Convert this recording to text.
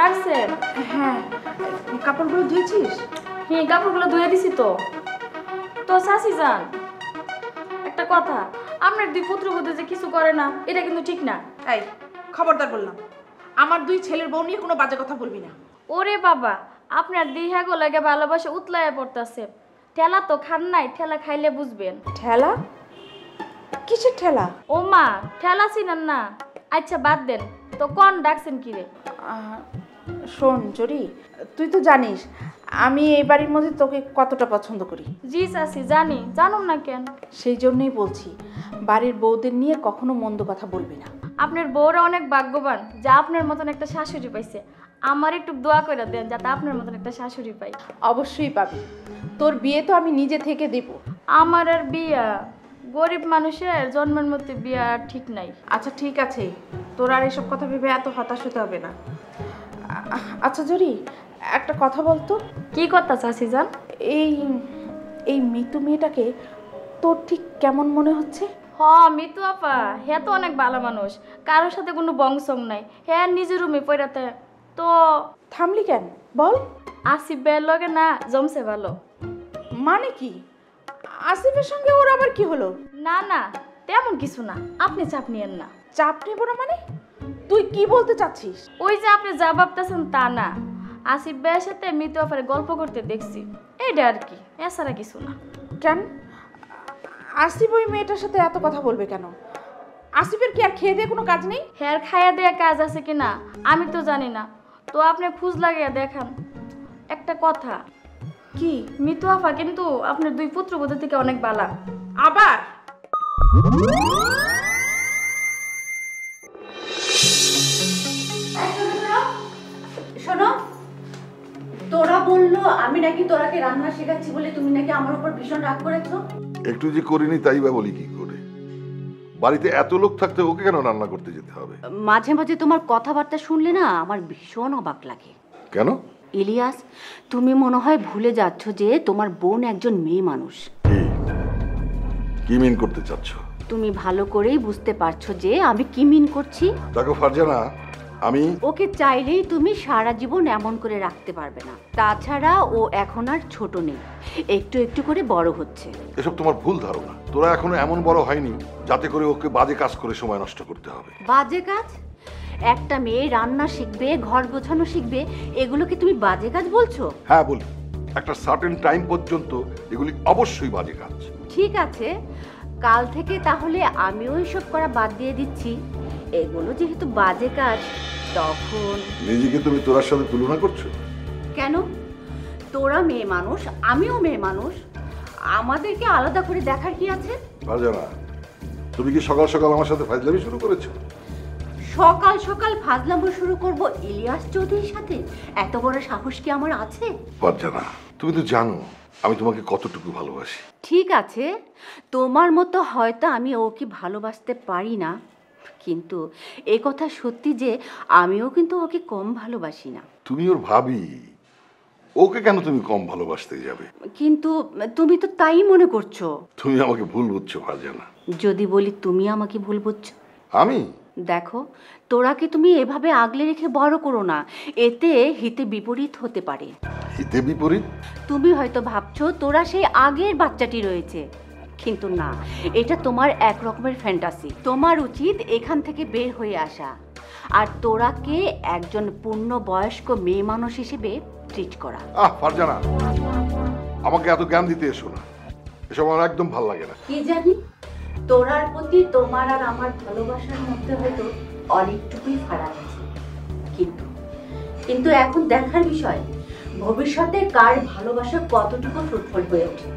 ডাকছেন? হ্যাঁ, কাপড়গুলো ধুয়েছিস? হ্যাঁ, কাপড়গুলো ধুয়ে দিছি তো। তো চাচি যান, একটা কথা, আপনার দুই পুত্রবধূ যে কিছু করে না, এটা কিন্তু ঠিক না। এই খবরদার বললাম, আমার দুই ছেলের বউ নিয়ে কোনো বাজে কথা বলবি না। ওরে বাবা, আপনার দিহাগো লাগে ভালোবাসা উতলাইয়া পড়তেছে। ঠেলা তো খান নাই, ঠেলা খাইলে বুঝবেন। ঠেলা? কিসের ঠেলা? ও মা, ঠেলা চিনেন না? আচ্ছা বাদ দেন তো, কোন ডাকছেন কি রে? শোন জরি, তুই তো জানিস আমি এই বাড়ির মধ্যে তোকে কতটা পছন্দ করি। জি চাচি জানি, জানুন না কেন? সেই জন্যই বলছি, বাড়ির বউদের নিয়ে কখনো মন্দ কথা বলবি না। আপনার বউরা অনেক ভাগ্যবান যা আপনার মতন একটা শাশুড়ি পাইছে। আমার একটু দোয়া করে দেন যাতে আপনার মতন একটা শাশুড়ি পাই। অবশ্যই পাবি, তোর বিয়ে তো আমি নিজে থেকে দেব। আমার আর বিয়া, গরিব মানুষের জন্মের মধ্যে বিয়া ঠিক নাই। আচ্ছা ঠিক আছে, তোর আর এসব কথা ভেবে এত হতাশ হতে হবে না। আচ্ছা জরি, একটা কথা বলতো। কি কথা চাচি যান? এই এই মিতু মেয়েটাকে তোর ঠিক কেমন মনে হচ্ছে? হ মিতু আপা, হ্যাঁ তো অনেক ভালো মানুষ, কারোর সাথে কোনো বংশং নাই, হ্যাঁ নিজের রুমে পড়াতে। তো থামলি কেন বল। আসিফ ভাইয়ের লগে না জমছে ভালো। মানে কি? আসিফের সঙ্গে ওর আবার কি হলো? না না, তেমন কিছু না, আপনি চাপ নিয়েন না। চাপ নেব না মানে? তুই কি বলতে চাচ্ছিস? ওই যে আপনি যা ভাবতেছেন তা না, আসিফ ভাইয়ের সাথে মিতু আপারে গল্প করতে দেখছি, এইটা আর কি, এছাড়া কিছু না। কেন আসিফ ওই মেয়েটার সাথে এত কথা বলবে কেন? আসিফের কি আর খেয়ে দিয়ে কোনো কাজ নেই? হ্যাঁ খাইয়া দেয়া কাজ আছে কিনা আমি তো জানি না, তো আপনি খোঁজ লাগিয়ে দেখান। একটা কথা, কি? মিতু আফা কিন্তু আপনার দুই পুত্রবধূ থেকে অনেক বালা। আবার শোনো, তোরা বললো আমি নাকি তোরাকে রান্না শেখাচ্ছি বলে তুমি নাকি আমার উপর ভীষণ রাগ করেছো। একটু যে করিনি তাই বা বলি কি করে? বাড়িতে এত লোক থাকতে ওকে কেন রান্না করতে যেতে হবে? মাঝে মাঝে তোমার কথাবার্তা শুনলে না আমার ভীষণ অবাক লাগে। কেন? ইলিয়াস, তুমি মনে হয় ভুলে যাচ্ছ যে তোমার বোন একজন মেয়ে মানুষ। কি মিন করতে চাচ্ছ? তুমি ভালো করেই বুঝতে পারছো যে আমি কি মিন করছি। দেখো ফারজানা, আমি ওকে চাইলেই তুমি সারা জীবন এমন করে রাখতে পারবে না। তাছাড়া ও এখন আর ছোট নেই, একটু একটু করে বড় হচ্ছে। এসব তোমার ভুল ধারণা। তোরা এখনো এমন বড় হয়নি যাতে করে ওকে বাজে কাজ করে সময় নষ্ট করতে হবে। বাজে কাজ? একটা মেয়ে রান্না শিখবে, ঘর গোছানো শিখবে, এগুলো কি তুমি বাজে কাজ বলছো? হ্যাঁ বলি, একটা সার্টেন টাইম পর্যন্ত এগুলি অবশ্যই বাজে কাজ। ঠিক আছে, কাল থেকে তাহলে আমিও এসব করা বাদ দিয়ে দিচ্ছি। এগুলো যেহেতু বাজে কাজ, তখন নিজেকে তুমি তোরার সাথে তুলনা করছো কেন? তোরা মেয়ে মানুষ, আমিও মেয়ে মানুষ, আমাদেরকে আলাদা করে দেখার কি আছে? ফারজানা, তুমি কি সকাল সকাল আমার সাথে ফাজলামি শুরু করেছো? সকাল সকাল ফাজলামো শুরু করব ইলিয়াস চৌধুরীর সাথে? এত বড় সাহস কি আমার আছে? ফারজানা, তুমি তো জানো আমি তোমাকে কতটুকু ভালোবাসি। ঠিক আছে, তোমার মতো হয়তো আমি ওকে ভালোবাসতে পারি না, কিন্তু এ কথা সত্যি যে আমিও কিন্তু ওকে কম ভালোবাসি না। তুমি ওর ভাবি, ওকে কেন তুমি কম ভালোবাসতে যাবে? কিন্তু তুমি তো তাই মনে করছো। তুমি আমাকে ভুল বুঝছো ফারজানা। যদি বলি তুমি আমাকে ভুল বুঝছো? আমি? দেখো, তোরাকে তুমি এভাবে আগলে রেখে বড় করো না, এতে হিতে বিপরীত হতে পারে। হিতে বিপরীত? তুমি হয়তো ভাবছো তোরা সেই আগের বাচ্চাটি রয়েছে, কিন্তু না, এটা তোমার এক রকমের ফ্যান্টাসি। তোমার উচিত এখান থেকে বের হয়ে আসা, আর তোরাকে একজন পূর্ণ বয়স্ক মেয়ে মানুষ হিসেবে ট্রিট করা। ফারজানা, আমাকে এত জ্ঞান দিতে এসো না, এসব আমার একদম ভালো লাগে না। কি জানি, তোরার প্রতি তোমার আর আমার ভালোবাসার মধ্যে হয়তো অনেকটুকুই ফারাক আছে, কিন্তু এখন দেখার বিষয় ভবিষ্যতে কার ভালোবাসা কতটুকু ফ্রুটফুল হয়ে ওঠে।